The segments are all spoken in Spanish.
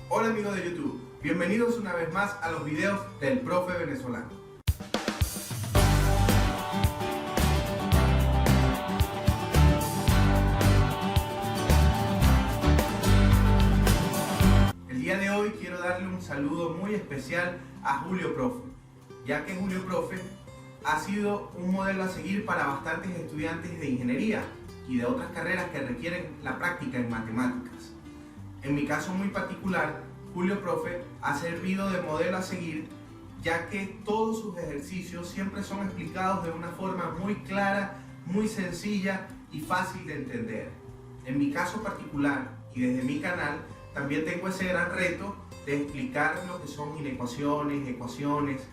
Hola amigos de YouTube, bienvenidos una vez más a los videos del profe venezolano. El día de hoy quiero darle un saludo muy especial a Julio Profe, ya que Julio Profe ha sido un modelo a seguir para bastantes estudiantes de ingeniería y de otras carreras que requieren la práctica en matemáticas. En mi caso muy particular, Julio Profe ha servido de modelo a seguir, ya que todos sus ejercicios siempre son explicados de una forma muy clara, muy sencilla y fácil de entender. En mi caso particular y desde mi canal, también tengo ese gran reto de explicar lo que son inecuaciones, ecuaciones,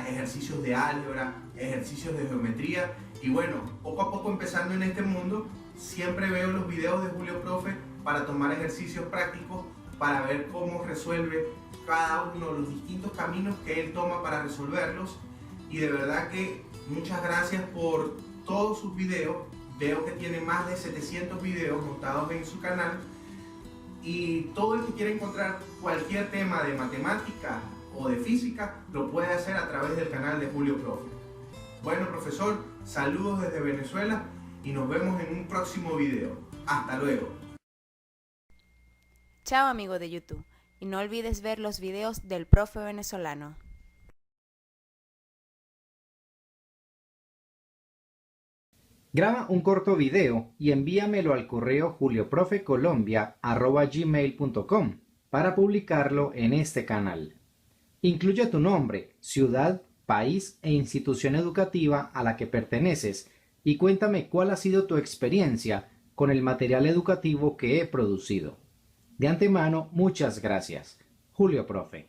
ejercicios de álgebra, ejercicios de geometría. Y bueno, poco a poco empezando en este mundo, siempre veo los videos de Julio Profe para tomar ejercicios prácticos, para ver cómo resuelve cada uno de los distintos caminos que él toma para resolverlos. Y de verdad que muchas gracias por todos sus videos. Veo que tiene más de 700 videos montados en su canal. Y todo el que quiera encontrar cualquier tema de matemática o de física lo puede hacer a través del canal de Julio Profe. Bueno, profesor, saludos desde Venezuela y nos vemos en un próximo video. Hasta luego. Chao amigo de YouTube, y no olvides ver los videos del profe venezolano. Graba un corto video y envíamelo al correo julioprofecolombia@gmail.com para publicarlo en este canal. Incluye tu nombre, ciudad, país e institución educativa a la que perteneces y cuéntame cuál ha sido tu experiencia con el material educativo que he producido. De antemano, muchas gracias. Julio Profe.